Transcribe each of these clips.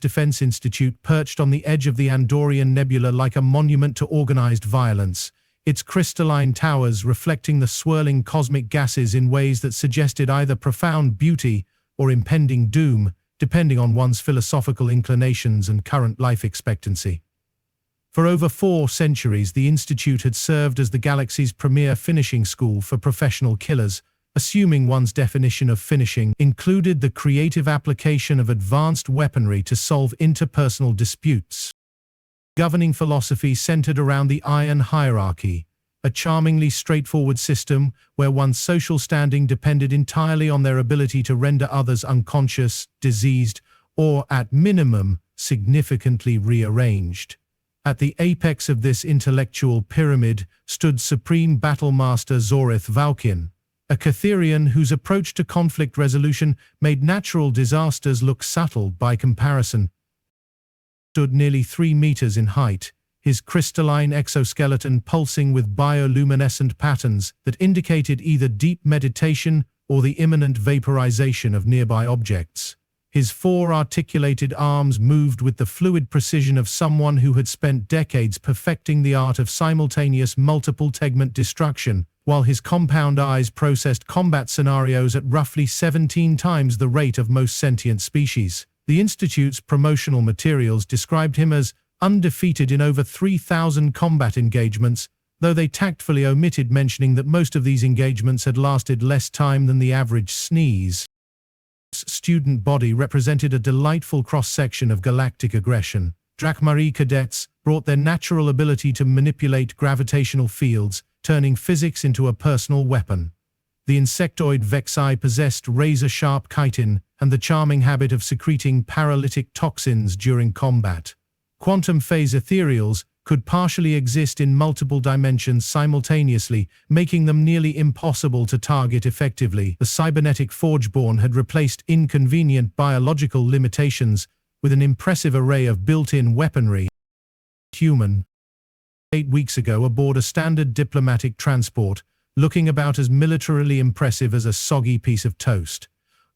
Defense Institute perched on the edge of the Andorian Nebula like a monument to organized violence, its crystalline towers reflecting the swirling cosmic gases in ways that suggested either profound beauty or impending doom, depending on one's philosophical inclinations and current life expectancy. For over 4 centuries, the Institute had served as the galaxy's premier finishing school for professional killers, assuming one's definition of finishing included the creative application of advanced weaponry to solve interpersonal disputes. Governing philosophy centered around the iron hierarchy, a charmingly straightforward system where one's social standing depended entirely on their ability to render others unconscious, diseased, or, at minimum, significantly rearranged. At the apex of this intellectual pyramid stood Supreme Battlemaster Zorith Val'kyn, a Catherian whose approach to conflict resolution made natural disasters look subtle by comparison. Stood nearly 3 meters in height, his crystalline exoskeleton pulsing with bioluminescent patterns that indicated either deep meditation or the imminent vaporization of nearby objects. His 4 articulated arms moved with the fluid precision of someone who had spent decades perfecting the art of simultaneous multiple-tegment destruction, while his compound eyes processed combat scenarios at roughly 17 times the rate of most sentient species. The Institute's promotional materials described him as undefeated in over 3,000 combat engagements, though they tactfully omitted mentioning that most of these engagements had lasted less time than the average sneeze. Student body represented a delightful cross-section of galactic aggression. Drakmari cadets brought their natural ability to manipulate gravitational fields, turning physics into a personal weapon. The insectoid Vexi possessed razor-sharp chitin and the charming habit of secreting paralytic toxins during combat. Quantum phase ethereals could partially exist in multiple dimensions simultaneously, making them nearly impossible to target effectively. The cybernetic Forgeborn had replaced inconvenient biological limitations with an impressive array of built-in weaponry. Human. 8 weeks ago aboard a standard diplomatic transport, looking about as militarily impressive as a soggy piece of toast.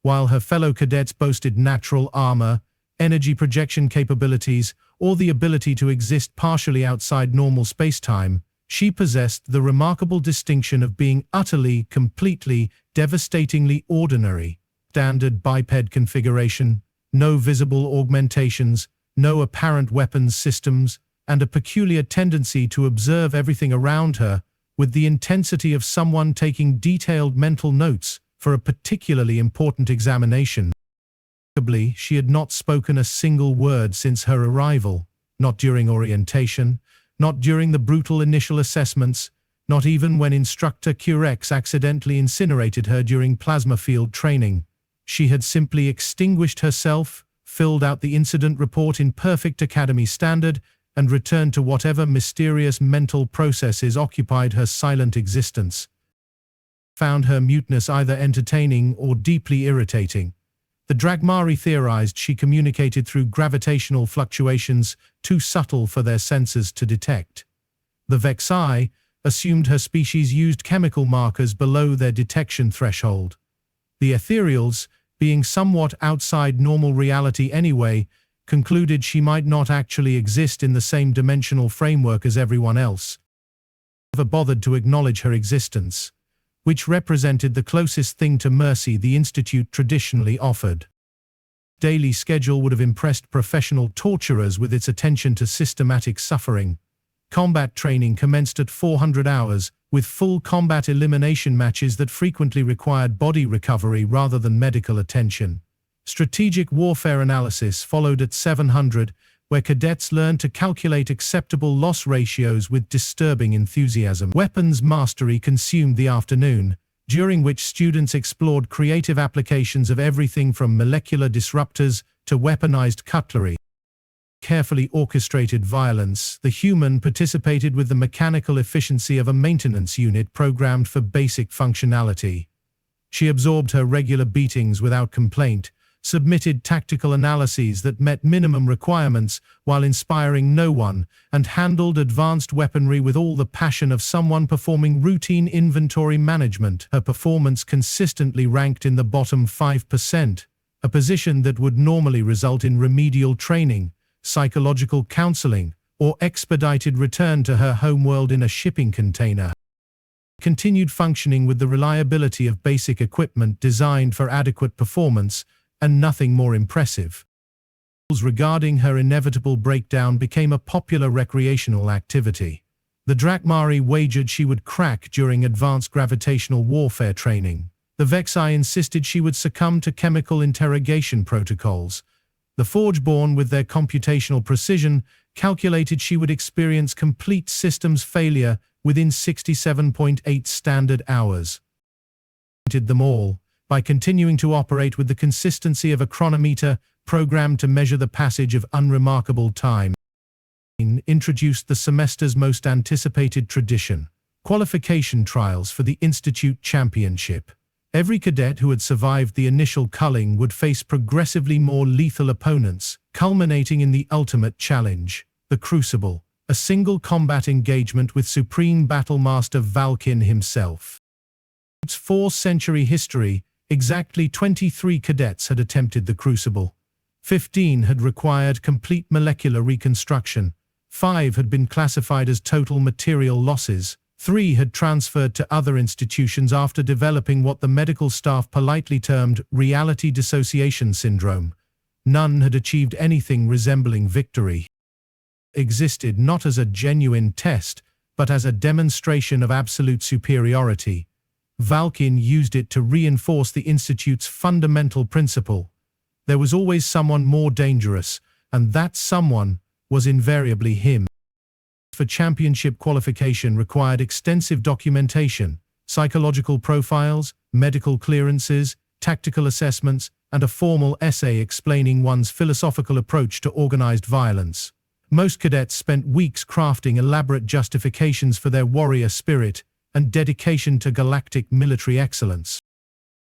While her fellow cadets boasted natural armor, energy projection capabilities, or the ability to exist partially outside normal space-time, she possessed the remarkable distinction of being utterly, completely, devastatingly ordinary. Standard biped configuration, no visible augmentations, no apparent weapons systems, and a peculiar tendency to observe everything around her with the intensity of someone taking detailed mental notes for a particularly important examination. She had not spoken a single word since her arrival, not during orientation, not during the brutal initial assessments, not even when Instructor Curex accidentally incinerated her during plasma field training. She had simply extinguished herself, filled out the incident report in perfect academy standard, and returned to whatever mysterious mental processes occupied her silent existence. Found her muteness either entertaining or deeply irritating. The Dragmari theorized she communicated through gravitational fluctuations too subtle for their senses to detect. The Vexi assumed her species used chemical markers below their detection threshold. The Ethereals, being somewhat outside normal reality anyway, concluded she might not actually exist in the same dimensional framework as everyone else. Never bothered to acknowledge her existence, which represented the closest thing to mercy the Institute traditionally offered. Daily schedule would have impressed professional torturers with its attention to systematic suffering. Combat training commenced at 400 hours, with full combat elimination matches that frequently required body recovery rather than medical attention. Strategic warfare analysis followed at 700, where cadets learned to calculate acceptable loss ratios with disturbing enthusiasm. Weapons mastery consumed the afternoon, during which students explored creative applications of everything from molecular disruptors to weaponized cutlery. Carefully orchestrated violence, the human participated with the mechanical efficiency of a maintenance unit programmed for basic functionality. She absorbed her regular beatings without complaint, submitted tactical analyses that met minimum requirements while inspiring no one, and handled advanced weaponry with all the passion of someone performing routine inventory management. Her performance consistently ranked in the bottom 5%, a position that would normally result in remedial training, psychological counseling, or expedited return to her homeworld in a shipping container. Continued functioning with the reliability of basic equipment designed for adequate performance, and nothing more impressive. Regarding her inevitable breakdown became a popular recreational activity. The Drakmari wagered she would crack during advanced gravitational warfare training. The Vexi insisted she would succumb to chemical interrogation protocols. The Forgeborn, with their computational precision, calculated she would experience complete systems failure within 67.8 standard hours. Them all, by continuing to operate with the consistency of a chronometer programmed to measure the passage of unremarkable time, introduced the semester's most anticipated tradition, qualification trials for the Institute Championship. Every cadet who had survived the initial culling would face progressively more lethal opponents, culminating in the ultimate challenge, the Crucible, a single combat engagement with Supreme Battlemaster Val'kyn himself. Its 4th-century history, exactly 23 cadets had attempted the Crucible. 15 had required complete molecular reconstruction. 5 had been classified as total material losses. 3 had transferred to other institutions after developing what the medical staff politely termed reality dissociation syndrome. None had achieved anything resembling victory. Existed not as a genuine test, but as a demonstration of absolute superiority. Val'kyn used it to reinforce the Institute's fundamental principle. There was always someone more dangerous, and that someone was invariably him. For championship qualification required extensive documentation, psychological profiles, medical clearances, tactical assessments, and a formal essay explaining one's philosophical approach to organized violence. Most cadets spent weeks crafting elaborate justifications for their warrior spirit and dedication to galactic military excellence.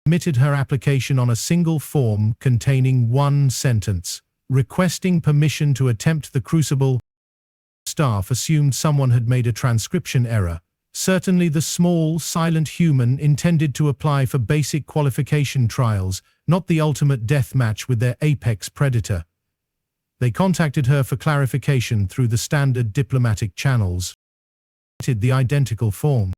Submitted her application on a single form containing one sentence, requesting permission to attempt the Crucible. Staff assumed someone had made a transcription error. Certainly the small, silent human intended to apply for basic qualification trials, not the ultimate death match with their apex predator. They contacted her for clarification through the standard diplomatic channels. The identical form.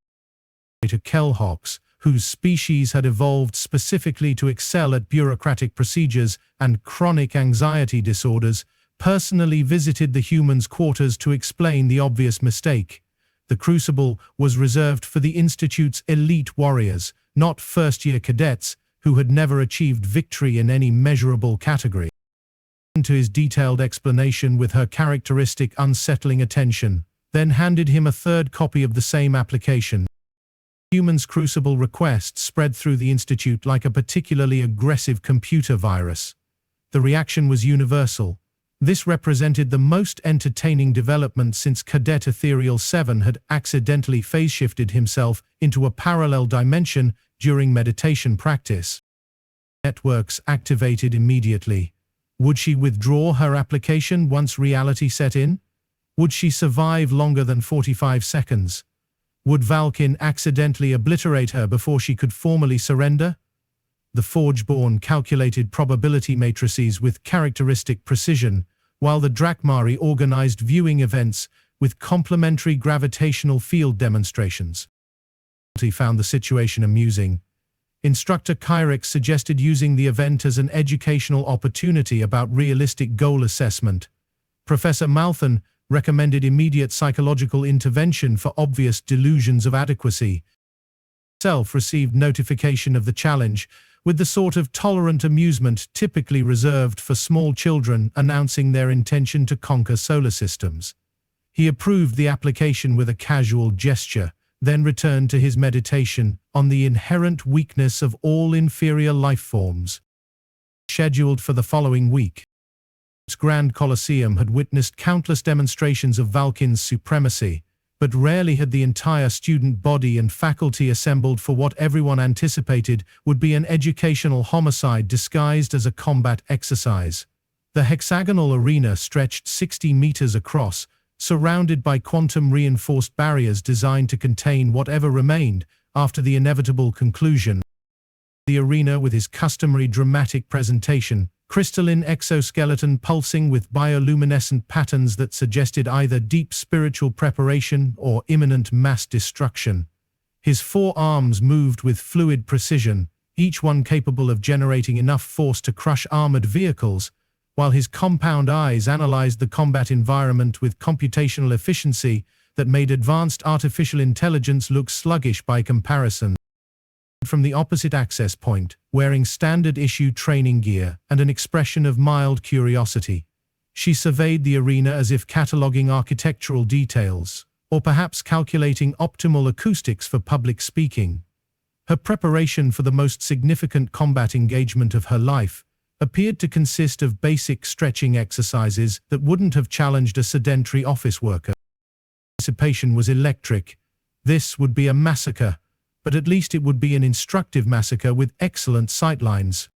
Kellhawks, whose species had evolved specifically to excel at bureaucratic procedures and chronic anxiety disorders, personally visited the humans' quarters to explain the obvious mistake. The Crucible was reserved for the Institute's elite warriors, not first-year cadets who had never achieved victory in any measurable category. To his detailed explanation with her characteristic unsettling attention, then handed him a third copy of the same application. Humans' Crucible request spread through the Institute like a particularly aggressive computer virus. The reaction was universal. This represented the most entertaining development since Cadet Ethereal 7 had accidentally phase-shifted himself into a parallel dimension during meditation practice. Networks activated immediately. Would she withdraw her application once reality set in? Would she survive longer than 45 seconds? Would Val'kyn accidentally obliterate her before she could formally surrender? The Forgeborn calculated probability matrices with characteristic precision, while the Drakmari organized viewing events with complementary gravitational field demonstrations. He found the situation amusing. Instructor Kyrex suggested using the event as an educational opportunity about realistic goal assessment. Professor Malthon recommended immediate psychological intervention for obvious delusions of adequacy. Self received notification of the challenge, with the sort of tolerant amusement typically reserved for small children announcing their intention to conquer solar systems. He approved the application with a casual gesture, then returned to his meditation on the inherent weakness of all inferior life forms. Scheduled for the following week. Its Grand Colosseum had witnessed countless demonstrations of Val'kyn's supremacy, but rarely had the entire student body and faculty assembled for what everyone anticipated would be an educational homicide disguised as a combat exercise. The hexagonal arena stretched 60 meters across, surrounded by quantum-reinforced barriers designed to contain whatever remained after the inevitable conclusion. The arena with his customary dramatic presentation, crystalline exoskeleton pulsing with bioluminescent patterns that suggested either deep spiritual preparation or imminent mass destruction. His 4 arms moved with fluid precision, each one capable of generating enough force to crush armored vehicles, while his compound eyes analyzed the combat environment with computational efficiency that made advanced artificial intelligence look sluggish by comparison. From the opposite access point, wearing standard-issue training gear and an expression of mild curiosity, she surveyed the arena as if cataloging architectural details, or perhaps calculating optimal acoustics for public speaking. Her preparation for the most significant combat engagement of her life appeared to consist of basic stretching exercises that wouldn't have challenged a sedentary office worker. Anticipation was electric. This would be a massacre, but at least it would be an instructive massacre with excellent sightlines.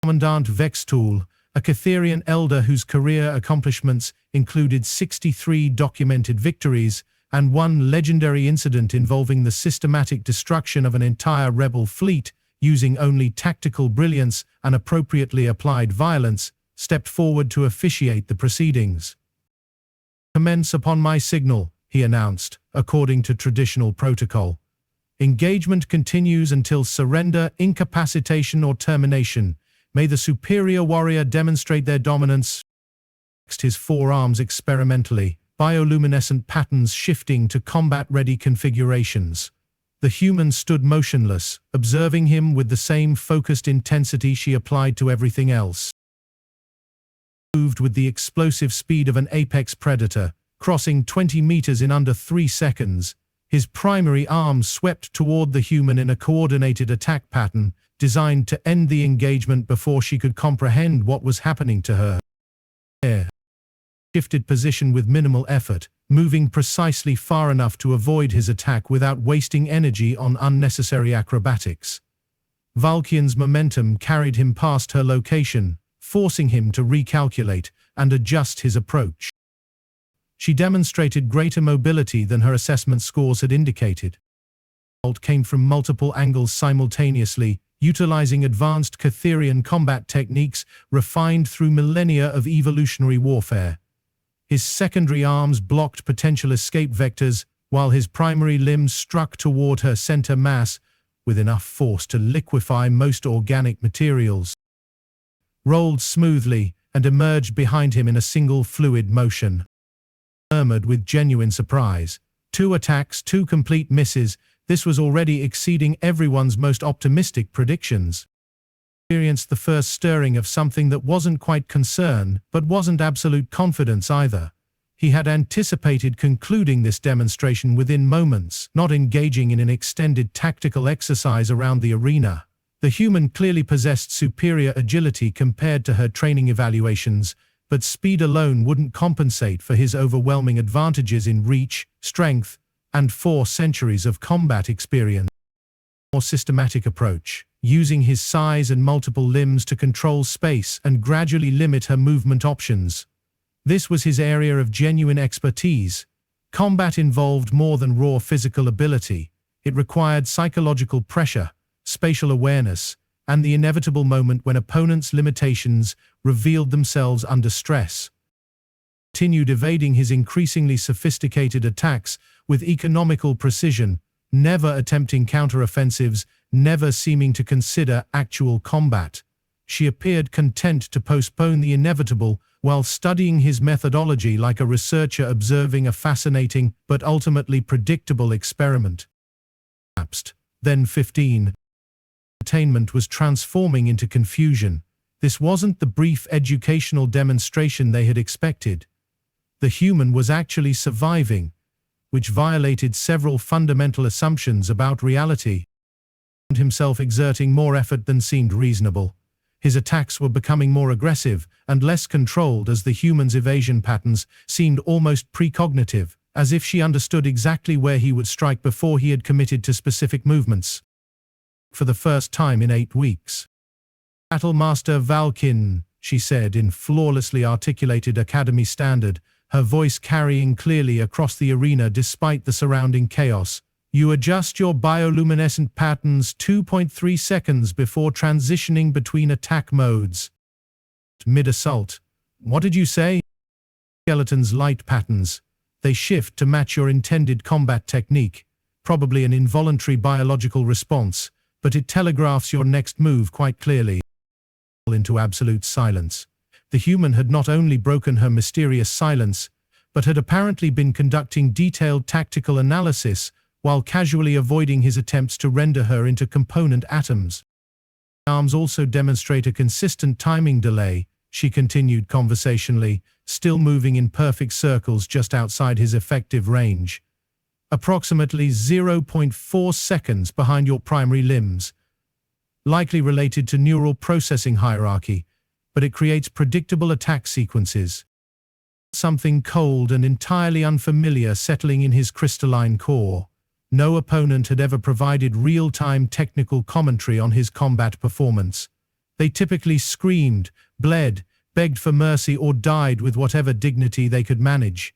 Commandant Vextool, a Catherian elder whose career accomplishments included 63 documented victories and 1 legendary incident involving the systematic destruction of an entire rebel fleet using only tactical brilliance and appropriately applied violence, stepped forward to officiate the proceedings. "Commence upon my signal," he announced, according to traditional protocol. "Engagement continues until surrender, incapacitation, or termination. May the superior warrior demonstrate their dominance." His 4 arms experimentally, bioluminescent patterns shifting to combat-ready configurations. The human stood motionless, observing him with the same focused intensity she applied to everything else. Moved with the explosive speed of an apex predator, crossing 20 meters in under 3 seconds, his primary arms swept toward the human in a coordinated attack pattern, designed to end the engagement before she could comprehend what was happening to her. Air shifted position with minimal effort, moving precisely far enough to avoid his attack without wasting energy on unnecessary acrobatics. Val'kyn's momentum carried him past her location, forcing him to recalculate and adjust his approach. She demonstrated greater mobility than her assessment scores had indicated. The assault came from multiple angles simultaneously, utilizing advanced Catherian combat techniques refined through millennia of evolutionary warfare. His secondary arms blocked potential escape vectors, while his primary limbs struck toward her center mass with enough force to liquefy most organic materials. Rolled smoothly and emerged behind him in a single fluid motion. Murmured with genuine surprise. 2 attacks, 2 complete misses. This was already exceeding everyone's most optimistic predictions. Experienced the first stirring of something that wasn't quite concern, but wasn't absolute confidence either. He had anticipated concluding this demonstration within moments, not engaging in an extended tactical exercise around the arena. The human clearly possessed superior agility compared to her training evaluations, but speed alone wouldn't compensate for his overwhelming advantages in reach, strength, and 4 centuries of combat experience. A more systematic approach, using his size and multiple limbs to control space and gradually limit her movement options. This was his area of genuine expertise. Combat involved more than raw physical ability. It required psychological pressure, spatial awareness, and the inevitable moment when opponents' limitations revealed themselves under stress. He continued evading his increasingly sophisticated attacks with economical precision, never attempting counteroffensives, never seeming to consider actual combat. She appeared content to postpone the inevitable while studying his methodology like a researcher observing a fascinating but ultimately predictable experiment. Then 15. Entertainment was transforming into confusion. This wasn't the brief educational demonstration they had expected. The human was actually surviving, which violated several fundamental assumptions about reality. He found himself exerting more effort than seemed reasonable. His attacks were becoming more aggressive and less controlled as the human's evasion patterns seemed almost precognitive, as if she understood exactly where he would strike before he had committed to specific movements. For the first time in 8 weeks. "Battlemaster Val'kyn," she said in flawlessly articulated Academy standard, her voice carrying clearly across the arena despite the surrounding chaos. You adjust your bioluminescent patterns 2.3 seconds before transitioning between attack modes. Mid-assault. What did you say? Skeleton's light patterns. They shift to match your intended combat technique, probably an involuntary biological response, but it telegraphs your next move quite clearly. Into absolute silence. The human had not only broken her mysterious silence, but had apparently been conducting detailed tactical analysis while casually avoiding his attempts to render her into component atoms. Arms also demonstrate a consistent timing delay, she continued conversationally, still moving in perfect circles just outside his effective range. Approximately 0.4 seconds behind your primary limbs. Likely related to neural processing hierarchy, but it creates predictable attack sequences. Something cold and entirely unfamiliar settling in his crystalline core. No opponent had ever provided real-time technical commentary on his combat performance. They typically screamed, bled, begged for mercy, or died with whatever dignity they could manage.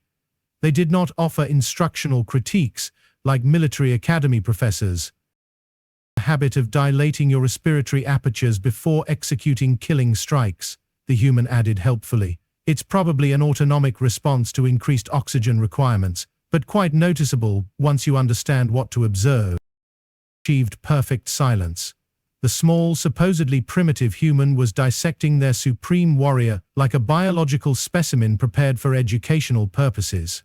They did not offer instructional critiques like military academy professors. The habit of dilating your respiratory apertures before executing killing strikes, the human added helpfully. It's probably an autonomic response to increased oxygen requirements, but quite noticeable once you understand what to observe. Achieved perfect silence. The small, supposedly primitive human was dissecting their supreme warrior like a biological specimen prepared for educational purposes.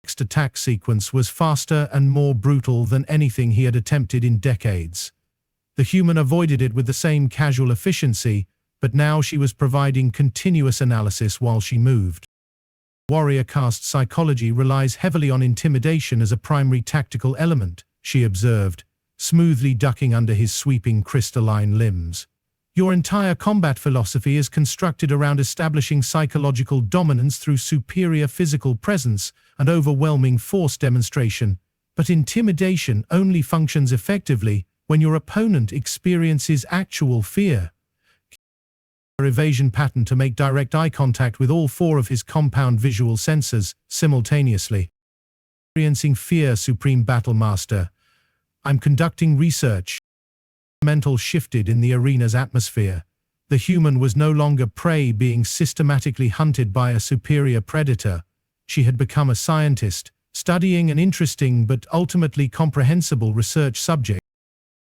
The next attack sequence was faster and more brutal than anything he had attempted in decades. The human avoided it with the same casual efficiency, but now she was providing continuous analysis while she moved. Warrior caste psychology relies heavily on intimidation as a primary tactical element, she observed, smoothly ducking under his sweeping crystalline limbs. Your entire combat philosophy is constructed around establishing psychological dominance through superior physical presence and overwhelming force demonstration, but intimidation only functions effectively when your opponent experiences actual fear. Evasion pattern to make direct eye contact with all four of his compound visual sensors simultaneously. Experiencing fear, Supreme Battlemaster. I'm conducting research. Mental shifted in the arena's atmosphere. The human was no longer prey being systematically hunted by a superior predator. She had become a scientist, studying an interesting but ultimately comprehensible research subject.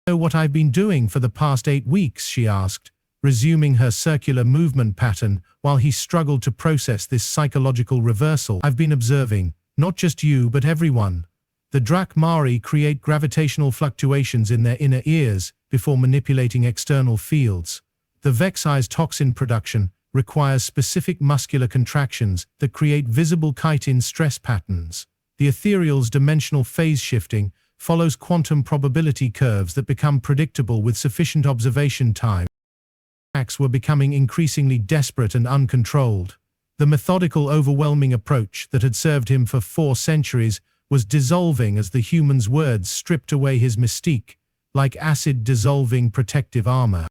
"Know what I've been doing for the past 8 weeks?" she asked, resuming her circular movement pattern while he struggled to process this psychological reversal. "I've been observing, not just you but everyone. The Drakmari create gravitational fluctuations in their inner ears before manipulating external fields. The Vexai's toxin production requires specific muscular contractions that create visible chitin stress patterns. The ethereal's dimensional phase shifting follows quantum probability curves that become predictable with sufficient observation time. Attacks were becoming increasingly desperate and uncontrolled. The methodical, overwhelming approach that had served him for 4 centuries was dissolving as the human's words stripped away his mystique, like acid-dissolving protective armor.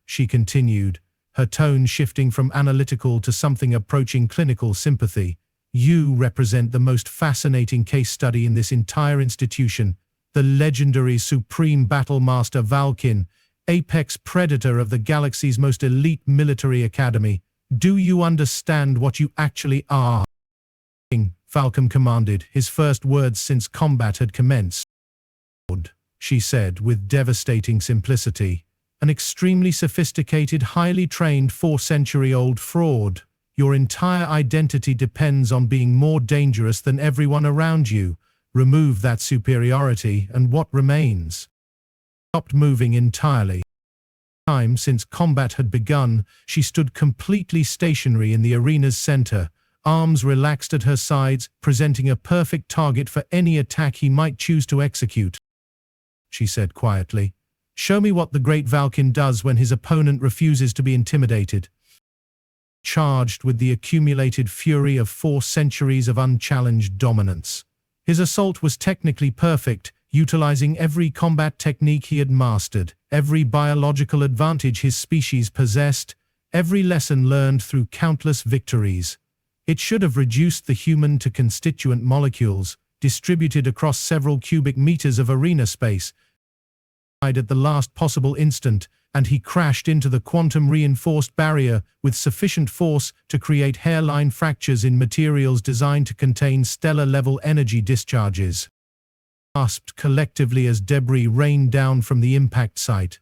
She continued, her tone shifting from analytical to something approaching clinical sympathy. "You represent the most fascinating case study in this entire institution, the legendary Supreme Battlemaster Val'kyn, apex predator of the galaxy's most elite military academy. Do you understand what you actually are?" Val'kyn commanded, his first words since combat had commenced. She said with devastating simplicity, "An extremely sophisticated, highly trained 4-century-old fraud. Your entire identity depends on being more dangerous than everyone around you. Remove that superiority, and what remains?" Stopped moving entirely. Time since combat had begun, she stood completely stationary in the arena's center, arms relaxed at her sides, presenting a perfect target for any attack he might choose to execute. She said quietly, "Show me what the great Val'kyn does when his opponent refuses to be intimidated." Charged with the accumulated fury of 4 centuries of unchallenged dominance. His assault was technically perfect, utilizing every combat technique he had mastered, every biological advantage his species possessed, every lesson learned through countless victories. It should have reduced the human to constituent molecules, distributed across several cubic meters of arena space. At the last possible instant, and he crashed into the quantum-reinforced barrier with sufficient force to create hairline fractures in materials designed to contain stellar-level energy discharges. Gasped collectively as debris rained down from the impact site.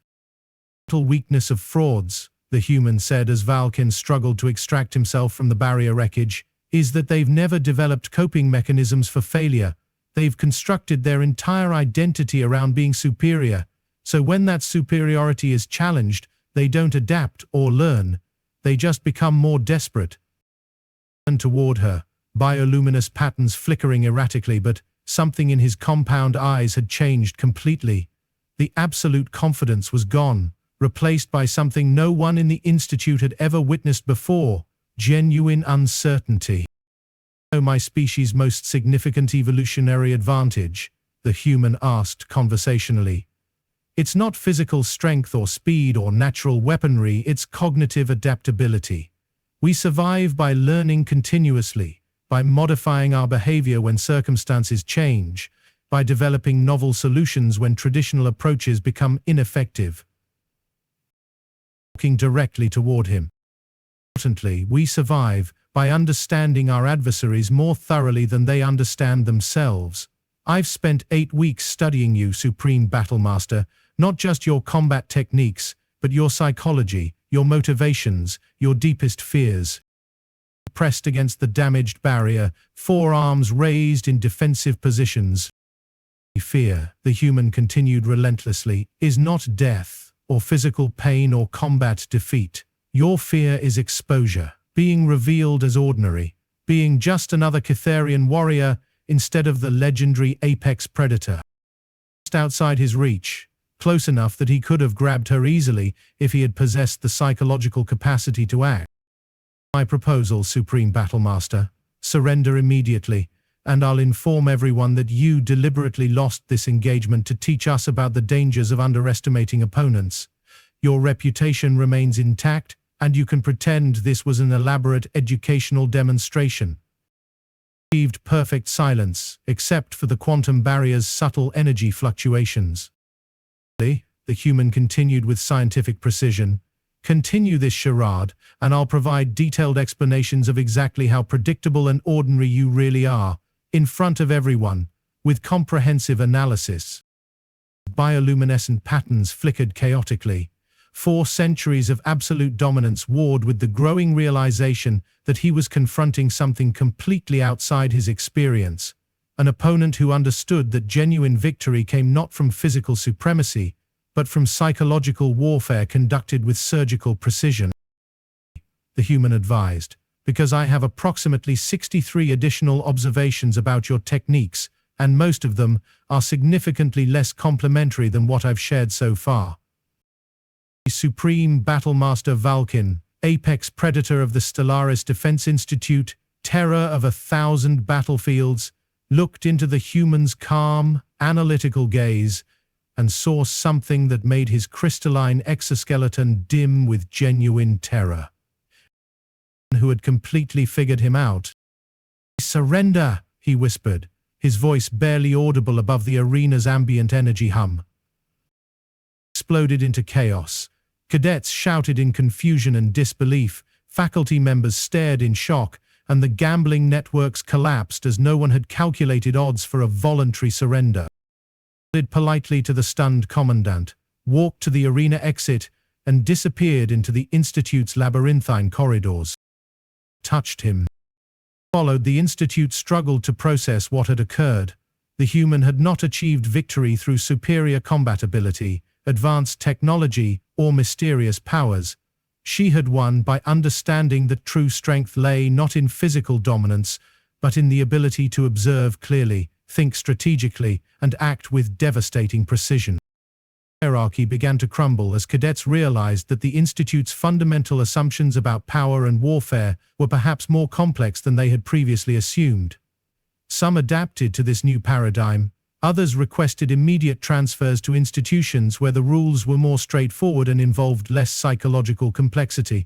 "Total weakness of frauds," the human said as Val'kyn struggled to extract himself from the barrier wreckage, "is that they've never developed coping mechanisms for failure. They've constructed their entire identity around being superior. So when that superiority is challenged, they don't adapt or learn. They just become more desperate." And toward her, bioluminous patterns flickering erratically, but something in his compound eyes had changed completely. The absolute confidence was gone, replaced by something no one in the Institute had ever witnessed before: genuine uncertainty. "My species' most significant evolutionary advantage?" the human asked conversationally. "It's not physical strength or speed or natural weaponry, it's cognitive adaptability. We survive by learning continuously, by modifying our behavior when circumstances change, by developing novel solutions when traditional approaches become ineffective." Walking directly toward him. "Importantly, we survive by understanding our adversaries more thoroughly than they understand themselves. I've spent 8 weeks studying you, Supreme Battlemaster, not just your combat techniques, but your psychology, your motivations, your deepest fears." Pressed against the damaged barrier, forearms raised in defensive positions. "Fear," the human continued relentlessly, "is not death, or physical pain or combat defeat. Your fear is exposure, being revealed as ordinary, being just another Catharian warrior instead of the legendary apex predator." Just outside his reach, close enough that he could have grabbed her easily if he had possessed the psychological capacity to act. "My proposal, Supreme Battlemaster: surrender immediately, and I'll inform everyone that you deliberately lost this engagement to teach us about the dangers of underestimating opponents. Your reputation remains intact, and you can pretend this was an elaborate educational demonstration." Achieved perfect silence, except for the quantum barrier's subtle energy fluctuations. The human continued with scientific precision. "Continue this charade, and I'll provide detailed explanations of exactly how predictable and ordinary you really are, in front of everyone, with comprehensive analysis." Bioluminescent patterns flickered chaotically. 4 centuries of absolute dominance warred with the growing realization that he was confronting something completely outside his experience, an opponent who understood that genuine victory came not from physical supremacy, but from psychological warfare conducted with surgical precision. The human advised, "Because I have approximately 63 additional observations about your techniques, and most of them are significantly less complimentary than what I've shared so far." Supreme Battlemaster Val'kyn, apex predator of the Stellaris Defense Institute, terror of 1,000 battlefields, looked into the human's calm, analytical gaze, and saw something that made his crystalline exoskeleton dim with genuine terror. Who had completely figured him out. "Surrender," he whispered, his voice barely audible above the arena's ambient energy hum. Exploded into chaos. Cadets shouted in confusion and disbelief, faculty members stared in shock, and the gambling networks collapsed as no one had calculated odds for a voluntary surrender. He nodded politely to the stunned commandant, walked to the arena exit, and disappeared into the Institute's labyrinthine corridors. Touched him. Followed, the Institute struggled to process what had occurred. The human had not achieved victory through superior combat ability, advanced technology, or mysterious powers. She had won by understanding that true strength lay not in physical dominance, but in the ability to observe clearly, think strategically, and act with devastating precision. Hierarchy began to crumble as cadets realized that the Institute's fundamental assumptions about power and warfare were perhaps more complex than they had previously assumed. Some adapted to this new paradigm, others requested immediate transfers to institutions where the rules were more straightforward and involved less psychological complexity.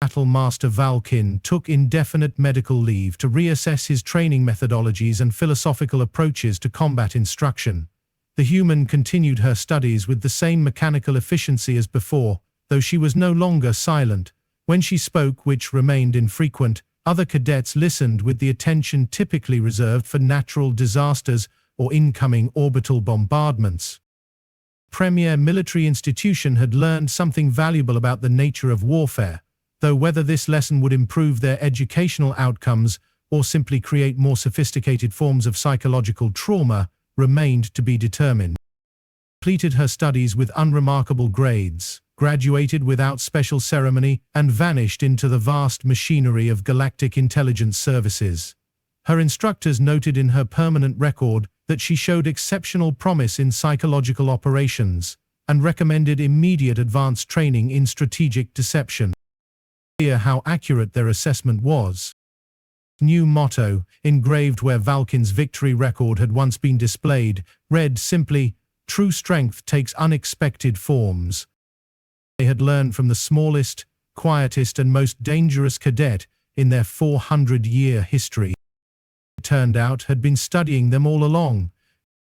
Battle Master Val'kyn took indefinite medical leave to reassess his training methodologies and philosophical approaches to combat instruction. The human continued her studies with the same mechanical efficiency as before, though she was no longer silent. When she spoke, which remained infrequent, other cadets listened with the attention typically reserved for natural disasters or incoming orbital bombardments. Premier military institution had learned something valuable about the nature of warfare, though whether this lesson would improve their educational outcomes or simply create more sophisticated forms of psychological trauma remained to be determined. Completed her studies with unremarkable grades, graduated without special ceremony, and vanished into the vast machinery of Galactic intelligence services. Her instructors noted in her permanent record that she showed exceptional promise in psychological operations and recommended immediate advanced training in strategic deception. Clear how accurate their assessment was. New motto, engraved where Val'kyn's victory record had once been displayed, read simply, "True strength takes unexpected forms." They had learned from the smallest, quietest and most dangerous cadet in their 400-year history. It turned out had been studying them all along,